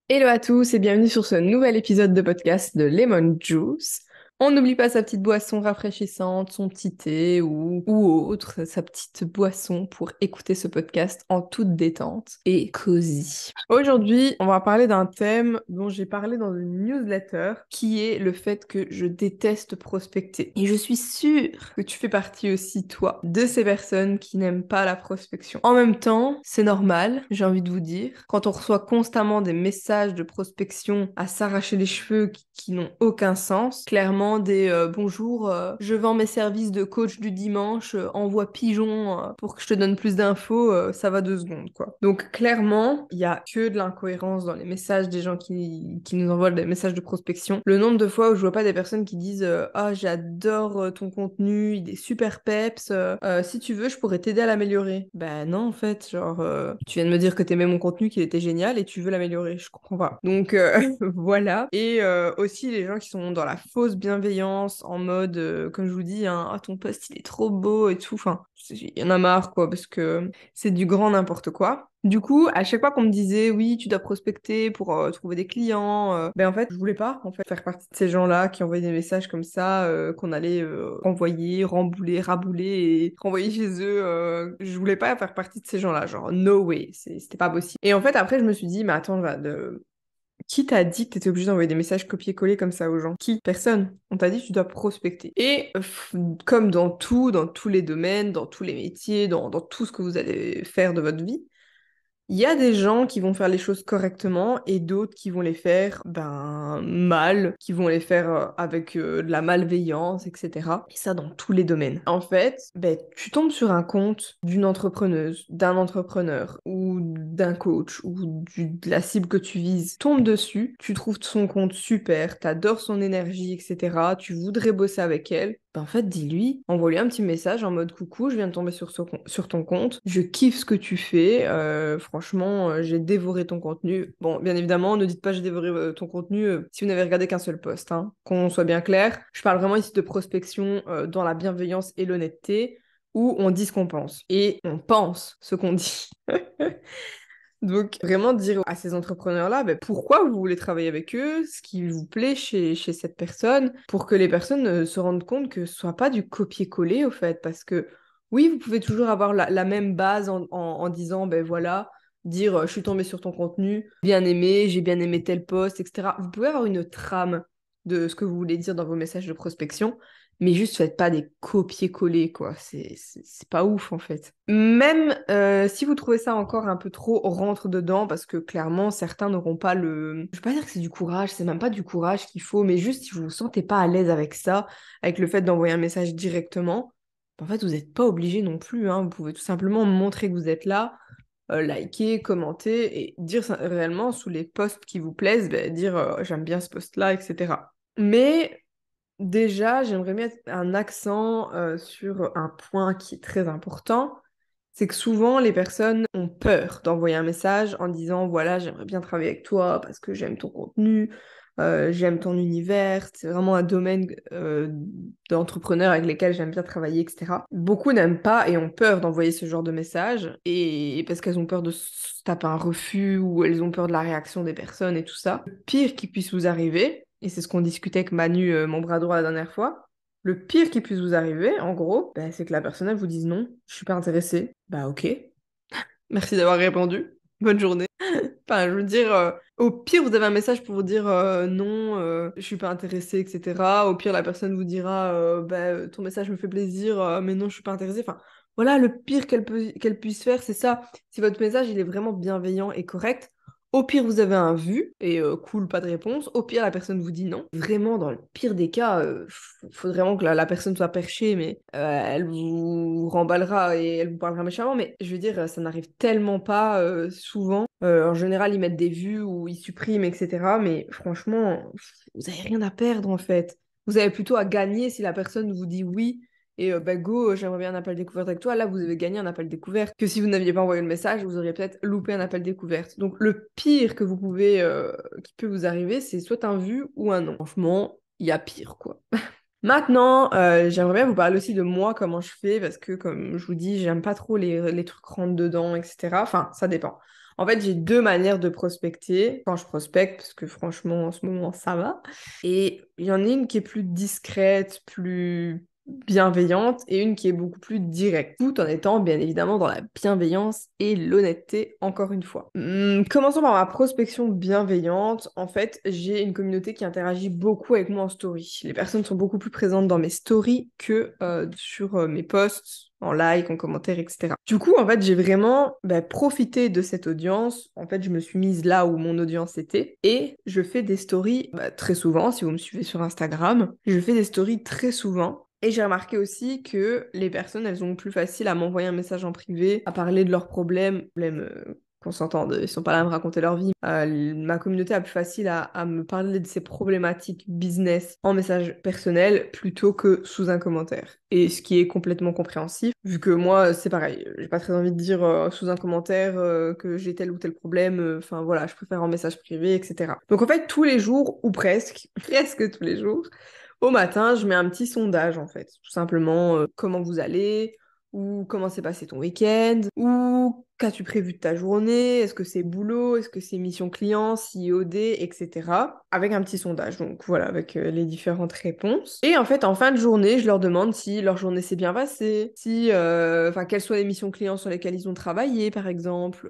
Hello à tous et bienvenue sur ce nouvel épisode de podcast de Lemon Juice. On n'oublie pas sa petite boisson rafraîchissante, son petit thé ou autre, sa petite boisson pour écouter ce podcast en toute détente et cosy. Aujourd'hui, on va parler d'un thème dont j'ai parlé dans une newsletter qui est le fait que je déteste prospecter. Et je suis sûre que tu fais partie aussi, toi, de ces personnes qui n'aiment pas la prospection. En même temps, c'est normal, j'ai envie de vous dire, quand on reçoit constamment des messages de prospection à s'arracher les cheveux qui n'ont aucun sens, clairement des bonjour, je vends mes services de coach du dimanche, envoie pigeon pour que je te donne plus d'infos, ça va 2 secondes quoi. Donc clairement, il y a que de l'incohérence dans les messages des gens qui nous envoient des messages de prospection. Le nombre de fois où je vois pas des personnes qui disent ah j'adore ton contenu, il est super peps, si tu veux je pourrais t'aider à l'améliorer. Ben non en fait, genre tu viens de me dire que t'aimais mon contenu, qu'il était génial et tu veux l'améliorer, je comprends pas. Donc voilà. Et aussi les gens qui sont dans la fausse bienveillance en mode comme je vous dis hein, ah ton post il est trop beau et tout. Enfin, il y en a marre quoi parce que c'est du grand n'importe quoi. Du coup, à chaque fois qu'on me disait oui, tu dois prospecter pour trouver des clients, ben en fait, je voulais pas en fait faire partie de ces gens-là qui envoyaient des messages comme ça qu'on allait renvoyer, rembouler, rabouler et renvoyer chez eux. Je voulais pas faire partie de ces gens-là, genre no way, c'était pas possible. Et en fait, après, je me suis dit, mais attends, qui t'a dit que t'étais obligé d'envoyer des messages copier-coller comme ça aux gens? Qui? Personne. On t'a dit que tu dois prospecter. Et comme dans tout, dans tous les domaines, dans tous les métiers, dans tout ce que vous allez faire de votre vie, il y a des gens qui vont faire les choses correctement et d'autres qui vont les faire ben mal, qui vont les faire avec de la malveillance, etc. Et ça dans tous les domaines. En fait, ben, tu tombes sur un compte d'une entrepreneuse, d'un entrepreneur ou d'un coach ou de la cible que tu vises. Tombe dessus, tu trouves son compte super, t'adores son énergie, etc. Tu voudrais bosser avec elle. Ben, en fait, dis-lui, envoie-lui un petit message en mode coucou, je viens de tomber sur ton compte, je kiffe ce que tu fais, franchement, j'ai dévoré ton contenu. Bon, bien évidemment, ne dites pas j'ai dévoré ton contenu si vous n'avez regardé qu'un seul post, hein. Qu'on soit bien clair, je parle vraiment ici de prospection dans la bienveillance et l'honnêteté, où on dit ce qu'on pense et on pense ce qu'on dit. Donc, vraiment dire à ces entrepreneurs-là, ben, pourquoi vous voulez travailler avec eux, ce qui vous plaît chez cette personne, pour que les personnes se rendent compte que ce soit pas du copier-coller, au fait. Parce que, oui, vous pouvez toujours avoir la même base en disant, ben voilà, dire je suis tombée sur ton contenu, bien aimé, j'ai bien aimé tel post, etc. Vous pouvez avoir une trame de ce que vous voulez dire dans vos messages de prospection, mais juste faites pas des copier-coller, quoi. C'est pas ouf, en fait. Même si vous trouvez ça encore un peu trop rentre dedans, parce que clairement, certains n'auront pas le... Je vais pas dire que c'est du courage, c'est même pas du courage qu'il faut, mais juste si vous vous sentez pas à l'aise avec ça, avec le fait d'envoyer un message directement, en fait, vous n'êtes pas obligé non plus, hein. Vous pouvez tout simplement montrer que vous être là, liker, commenter et dire réellement sous les posts qui vous plaisent, ben, dire j'aime bien ce post-là, etc. Mais déjà, j'aimerais mettre un accent sur un point qui est très important, c'est que souvent les personnes ont peur d'envoyer un message en disant voilà, j'aimerais bien travailler avec toi parce que j'aime ton contenu, j'aime ton univers, c'est vraiment un domaine d'entrepreneurs avec lesquels j'aime bien travailler, etc. Beaucoup n'aiment pas et ont peur d'envoyer ce genre de message et parce qu'elles ont peur de se taper un refus ou elles ont peur de la réaction des personnes et tout ça. Le pire qui puisse vous arriver, et c'est ce qu'on discutait avec Manu, mon bras droit la dernière fois, le pire qui puisse vous arriver, en gros, bah, c'est que la personne, elle vous dise non, je suis pas intéressée. Bah ok, merci d'avoir répondu. Bonne journée. Enfin, je veux dire, au pire, vous avez un message pour vous dire non, je suis pas intéressée, etc. Au pire, la personne vous dira bah, ton message me fait plaisir, mais non, je suis pas intéressée. Enfin, voilà, le pire qu'elle puisse faire, c'est ça. Si votre message, il est vraiment bienveillant et correct, au pire, vous avez un vu et cool, pas de réponse. Au pire, la personne vous dit non. Vraiment, dans le pire des cas, faut vraiment que la personne soit perchée, mais elle vous remballera et elle vous parlera méchamment. Mais je veux dire, ça n'arrive tellement pas souvent. En général, ils mettent des vues ou ils suppriment, etc. Mais franchement, vous avez rien à perdre en fait. Vous avez plutôt à gagner si la personne vous dit oui et bah go, j'aimerais bien un appel découverte avec toi. Là, vous avez gagné un appel découverte. Que si vous n'aviez pas envoyé le message, vous auriez peut-être loupé un appel découverte. Donc le pire que vous pouvez, qui peut vous arriver, c'est soit un vu ou un non. Franchement, il y a pire quoi. Maintenant, j'aimerais bien vous parler aussi de moi, comment je fais, parce que comme je vous dis, j'aime pas trop les trucs rentre dedans, etc. Enfin, ça dépend. En fait, j'ai deux manières de prospecter quand je prospecte, parce que franchement, en ce moment, ça va. Et il y en a une qui est plus discrète, plus bienveillante, et une qui est beaucoup plus directe, tout en étant bien évidemment dans la bienveillance et l'honnêteté, encore une fois. Commençons par ma prospection bienveillante. En fait, j'ai une communauté qui interagit beaucoup avec moi en story. Les personnes sont beaucoup plus présentes dans mes stories que sur mes posts, en like, en commentaire, etc. Du coup, en fait, j'ai vraiment profité de cette audience. En fait, je me suis mise là où mon audience était et je fais des stories très souvent. Si vous me suivez sur Instagram, je fais des stories très souvent. Et j'ai remarqué aussi que les personnes, elles ont plus facile à m'envoyer un message en privé, à parler de leurs problèmes, qu'on s'entende, ils sont pas là à me raconter leur vie. Ma communauté a plus facile à me parler de ses problématiques business en message personnel plutôt que sous un commentaire. Et ce qui est complètement compréhensif, vu que moi, c'est pareil, j'ai pas très envie de dire sous un commentaire que j'ai tel ou tel problème, enfin voilà, je préfère en message privé, etc. Donc en fait, tous les jours, ou presque, presque tous les jours, au matin, je mets un petit sondage en fait. Tout simplement, comment vous allez, ou comment s'est passé ton week-end, ou qu'as-tu prévu de ta journée, est-ce que c'est boulot, est-ce que c'est mission client, CIOD, etc. Avec un petit sondage, donc voilà, avec les différentes réponses. Et en fait, en fin de journée, je leur demande si leur journée s'est bien passée, si, enfin, quelles sont les missions clients sur lesquelles ils ont travaillé, par exemple.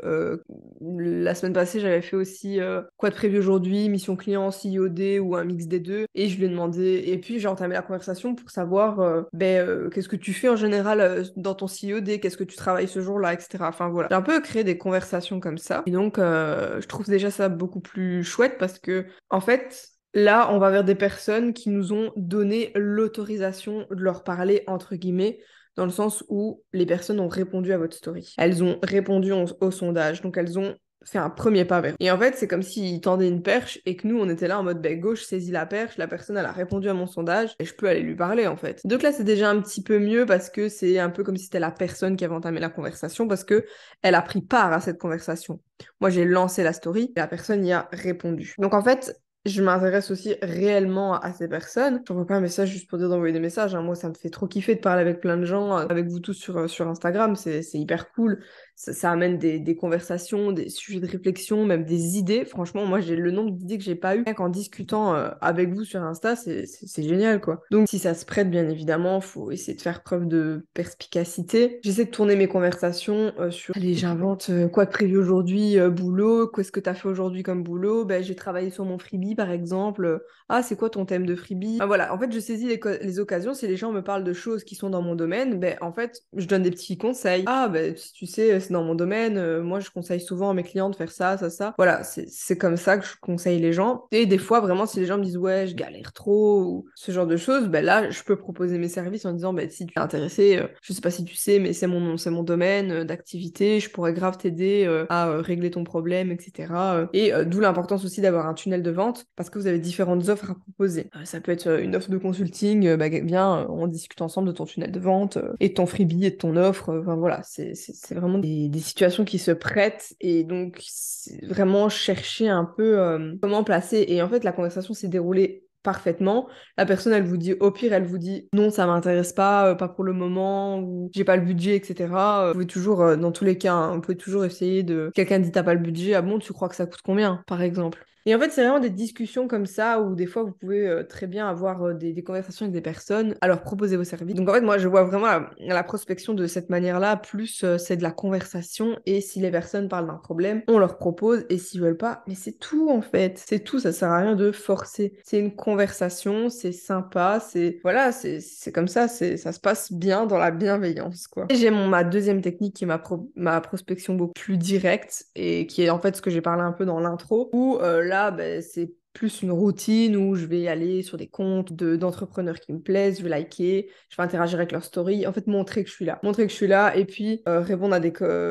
La semaine passée, j'avais fait aussi quoi de prévu aujourd'hui, mission client, CIOD ou un mix des deux. Et je lui ai demandé, et puis j'ai entamé la conversation pour savoir qu'est-ce que tu fais en général dans ton CIOD, qu'est-ce que tu travailles ce jour-là, etc. Enfin voilà. J'ai un peu créé des conversations comme ça. Et donc, je trouve déjà ça beaucoup plus chouette parce que, en fait, là, on va vers des personnes qui nous ont donné l'autorisation de leur parler, entre guillemets, dans le sens où les personnes ont répondu à votre story. Elles ont répondu au sondage, donc elles ont fait un premier pas vers. Et en fait, c'est comme s'ils tendaient une perche et que nous, on était là en mode gauche saisit la perche, la personne, elle a répondu à mon sondage et je peux aller lui parler en fait. Donc là, c'est déjà un petit peu mieux parce que c'est un peu comme si c'était la personne qui avait entamé la conversation parce que elle a pris part à cette conversation. Moi, j'ai lancé la story et la personne y a répondu. Donc en fait, je m'intéresse aussi réellement à ces personnes. Je n'envoie pas un message juste pour dire d'envoyer des messages, hein. Moi, ça me fait trop kiffer de parler avec plein de gens, avec vous tous sur Instagram. C'est hyper cool. Ça amène des conversations, des sujets de réflexion, même des idées. Franchement, moi, j'ai le nombre d'idées que j'ai pas eu en discutant avec vous sur Insta. C'est génial, quoi. Donc, si ça se prête, bien évidemment, faut essayer de faire preuve de perspicacité. J'essaie de tourner mes conversations sur... Allez, j'invente quoi de prévu aujourd'hui, boulot. Qu'est-ce que t'as fait aujourd'hui comme boulot? Ben, j'ai travaillé sur mon freebie, par exemple. Ah, c'est quoi ton thème de freebie? Ah, voilà, en fait, je saisis les occasions. Si les gens me parlent de choses qui sont dans mon domaine, ben, en fait, je donne des petits conseils. Ah, ben, si tu sais, c'est dans mon domaine. Moi, je conseille souvent à mes clients de faire ça, ça, ça. Voilà, c'est comme ça que je conseille les gens. Et des fois, vraiment, si les gens me disent, ouais, je galère trop, ou ce genre de choses, ben là, je peux proposer mes services en disant, ben, si tu es intéressé, je sais pas si tu sais, mais c'est mon domaine d'activité. Je pourrais grave t'aider à régler ton problème, etc. Et d'où l'importance aussi d'avoir un tunnel de vente parce que vous avez différentes offres à proposer. Ça peut être une offre de consulting, on discute ensemble de ton tunnel de vente et de ton freebie et de ton offre. Enfin voilà, c'est vraiment des situations qui se prêtent et donc c'est vraiment chercher un peu comment placer. Et en fait, la conversation s'est déroulée parfaitement. La personne, elle vous dit, au pire, elle vous dit non, ça m'intéresse pas pour le moment, ou j'ai pas le budget, etc. Vous pouvez toujours, dans tous les cas, hein, vous pouvez toujours essayer de... Quelqu'un dit t'as pas le budget, ah bon, tu crois que ça coûte combien, par exemple? Et en fait, c'est vraiment des discussions comme ça où des fois, vous pouvez très bien avoir des conversations avec des personnes, à leur proposer vos services. Donc en fait, moi, je vois vraiment la prospection de cette manière-là, plus c'est de la conversation et si les personnes parlent d'un problème, on leur propose et s'ils veulent pas, mais c'est tout en fait. C'est tout, ça sert à rien de forcer. C'est une conversation, c'est sympa, c'est... Voilà, c'est comme ça, ça se passe bien dans la bienveillance, quoi. Et j'ai ma deuxième technique qui est ma prospection beaucoup plus directe et qui est en fait ce que j'ai parlé un peu dans l'intro, où là, c'est plus une routine où je vais aller sur des comptes d'entrepreneurs qui me plaisent, je vais liker, je vais interagir avec leur story, en fait montrer que je suis là. Montrer que je suis là et puis répondre à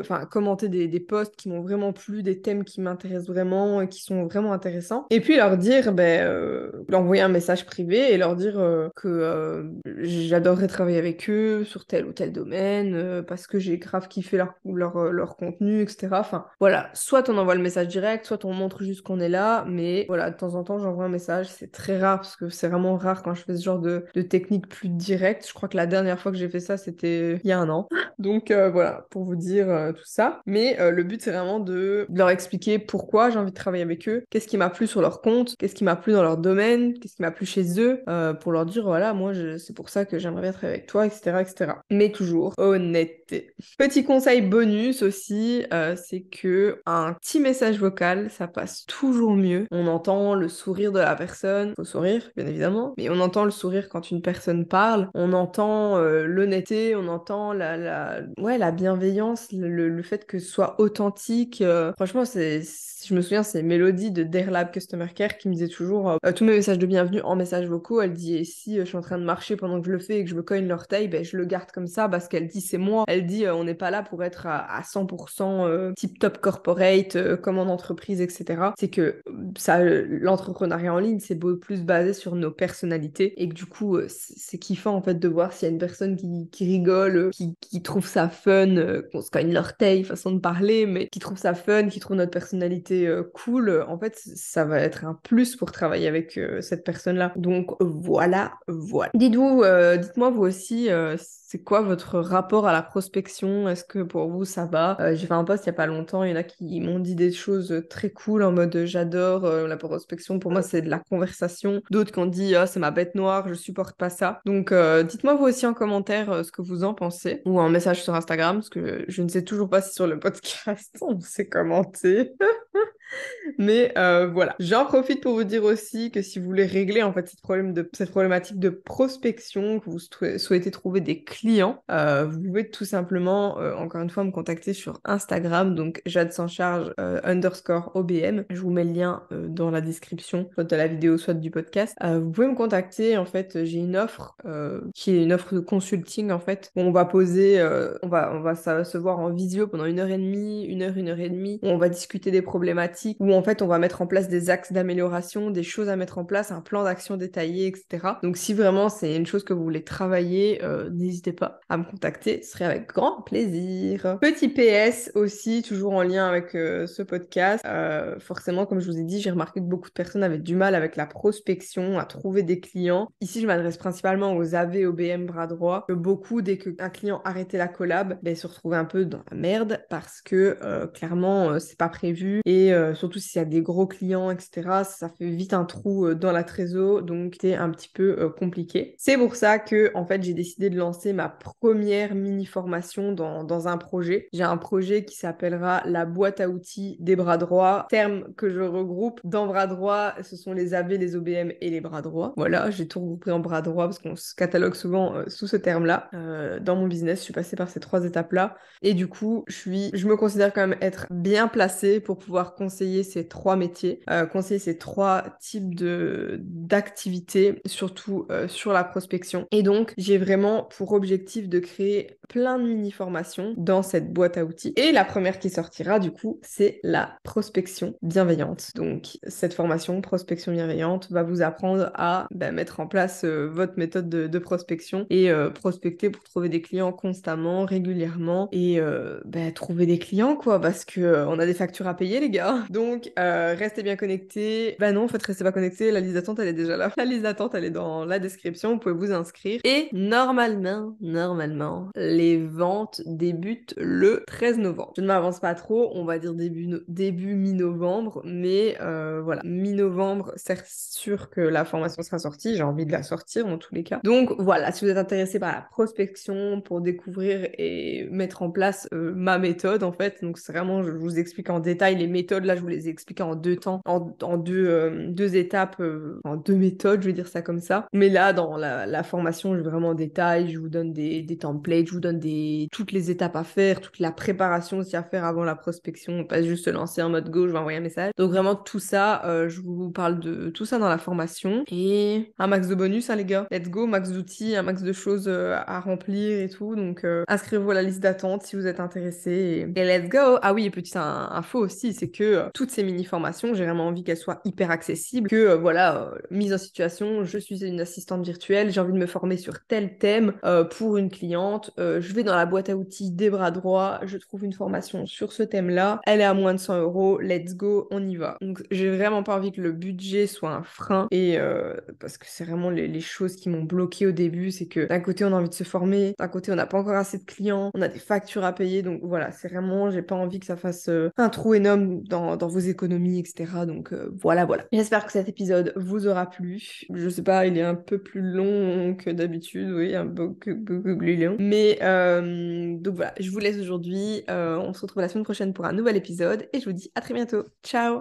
enfin commenter des posts qui m'ont vraiment plu, des thèmes qui m'intéressent vraiment et qui sont vraiment intéressants. Et puis leur dire, leur envoyer un message privé et leur dire que j'adorerais travailler avec eux sur tel ou tel domaine parce que j'ai grave kiffé leur contenu, etc. Enfin voilà, soit on envoie le message direct, soit on montre juste qu'on est là, mais voilà, de temps en temps, j'envoie un message. C'est très rare parce que c'est vraiment rare quand je fais ce genre de technique plus directe. Je crois que la dernière fois que j'ai fait ça, c'était il y a un an. Donc voilà, pour vous dire tout ça. Mais le but, c'est vraiment de leur expliquer pourquoi j'ai envie de travailler avec eux, qu'est-ce qui m'a plu sur leur compte, qu'est-ce qui m'a plu dans leur domaine, qu'est-ce qui m'a plu chez eux, pour leur dire, voilà, moi, c'est pour ça que j'aimerais bien travailler avec toi, etc., etc. Mais toujours, honnêteté. Petit conseil bonus aussi, c'est que un petit message vocal, ça passe toujours mieux. On entend le sourire de la personne, faut sourire, bien évidemment, mais on entend le sourire quand une personne parle, on entend l'honnêteté, on entend la bienveillance, le fait que ce soit authentique. Franchement, je me souviens, c'est Mélodie de Dare Lab Customer Care qui me disait toujours tous mes messages de bienvenue en messages vocaux. Elle dit, et si je suis en train de marcher pendant que je le fais et que je me cogne l'orteil, ben, je le garde comme ça parce qu'elle dit, c'est moi. Elle dit, on n'est pas là pour être à 100% tip-top corporate, comme en entreprise, etc. C'est que l'entrepreneuriat en ligne, c'est beaucoup plus basé sur nos personnalités et que du coup, c'est kiffant en fait de voir s'il y a une personne qui rigole, qui trouve ça fun, qu'on se cogne l'orteil, façon de parler, mais qui trouve ça fun, qui trouve notre personnalité cool. En fait, ça va être un plus pour travailler avec cette personne-là. Donc voilà. Dites-moi vous aussi, c'est quoi votre rapport à la prospection? Est-ce que pour vous ça va? J'ai fait un post il y a pas longtemps, il y en a qui m'ont dit des choses très cool en mode j'adore la prospection, pour moi c'est de la conversation. D'autres qui ont dit ah c'est ma bête noire, je supporte pas ça. Donc dites-moi vous aussi en commentaire ce que vous en pensez ou en message sur Instagram parce que je ne sais toujours pas si sur le podcast on s'est commenté. Mais voilà, j'en profite pour vous dire aussi que si vous voulez régler en fait cette problématique de prospection, que vous souhaitez trouver des clients, vous pouvez tout simplement, encore une fois, me contacter sur Instagram, donc Jade s'en charge _OBM. Je vous mets le lien dans la description, soit de la vidéo, soit du podcast. Vous pouvez me contacter, en fait, j'ai une offre qui est une offre de consulting en fait, où on va poser, ça va se voir en visio pendant 1h30, 1 heure et demie, où on va discuter des problématiques, où en fait on va mettre en place des axes d'amélioration, des choses à mettre en place, un plan d'action détaillé, etc. Donc si vraiment c'est une chose que vous voulez travailler, n'hésitez pas à me contacter, ce serait avec grand plaisir. Petit PS aussi, toujours en lien avec ce podcast, forcément comme je vous ai dit, j'ai remarqué que beaucoup de personnes avaient du mal avec la prospection, à trouver des clients. Ici je m'adresse principalement aux AV, OBM, bras droit, que beaucoup, dès qu'un client arrêtait la collab, ben, se retrouvait un peu dans la merde parce que clairement c'est pas prévu et surtout s'il y a des gros clients, etc., ça fait vite un trou dans la trésor, donc c'est un petit peu compliqué. C'est pour ça que, en fait, j'ai décidé de lancer ma première mini-formation dans un projet. J'ai un projet qui s'appellera la boîte à outils des bras droits, terme que je regroupe dans bras droits, ce sont les AV, les OBM et les bras droits. Voilà, j'ai tout regroupé en bras droits parce qu'on se catalogue souvent sous ce terme-là. Dans mon business, je suis passée par ces 3 étapes-là et du coup, je me considère quand même être bien placée pour pouvoir conseiller ces 3 métiers, conseiller ces 3 types d'activités, surtout sur la prospection. Et donc, j'ai vraiment pour objectif de créer plein de mini-formations dans cette boîte à outils. Et la première qui sortira, du coup, c'est la prospection bienveillante. Donc, cette formation, prospection bienveillante, va vous apprendre à mettre en place votre méthode de prospection et prospecter pour trouver des clients constamment, régulièrement et trouver des clients, quoi, parce que on a des factures à payer, les gars. Donc, restez bien connectés. Bah non, en fait, restez pas connectés. La liste d'attente, elle est déjà là. La liste d'attente, elle est dans la description. Vous pouvez vous inscrire. Et normalement, les ventes débutent le 13 novembre. Je ne m'avance pas trop. On va dire début mi-novembre. Mais voilà, mi-novembre, c'est sûr que la formation sera sortie. J'ai envie de la sortir dans tous les cas. Donc voilà, si vous êtes intéressé par la prospection pour découvrir et mettre en place ma méthode, en fait. Donc c'est vraiment, je vous explique en détail les méthodes. Là, je vous les ai expliquées en 2 temps, en deux étapes, en 2 méthodes, je vais dire ça comme ça. Mais là, dans la formation, je vais vraiment en détail. Je vous donne des templates, je vous donne toutes les étapes à faire, toute la préparation aussi à faire avant la prospection. Pas juste se lancer en mode go, je vais envoyer un message. Donc vraiment tout ça, je vous parle de tout ça dans la formation. Et un max de bonus, hein, les gars. Let's go, max d'outils, un max de choses à remplir et tout. Donc inscrivez-vous à la liste d'attente si vous êtes intéressés. Et let's go! Ah oui, et petite info aussi, c'est que toutes ces mini-formations, j'ai vraiment envie qu'elles soient hyper accessibles, que mise en situation, je suis une assistante virtuelle, j'ai envie de me former sur tel thème pour une cliente, je vais dans la boîte à outils des bras droits, je trouve une formation sur ce thème-là, elle est à moins de 100 euros, let's go, on y va. Donc j'ai vraiment pas envie que le budget soit un frein, et parce que c'est vraiment les choses qui m'ont bloqué au début, c'est que d'un côté on a envie de se former, d'un côté on n'a pas encore assez de clients, on a des factures à payer, donc voilà, c'est vraiment, j'ai pas envie que ça fasse un trou énorme dans vos économies, etc. Donc voilà. J'espère que cet épisode vous aura plu. Je sais pas, il est un peu plus long que d'habitude, oui, un peu plus long. Mais donc voilà, je vous laisse aujourd'hui. On se retrouve la semaine prochaine pour un nouvel épisode et je vous dis à très bientôt. Ciao!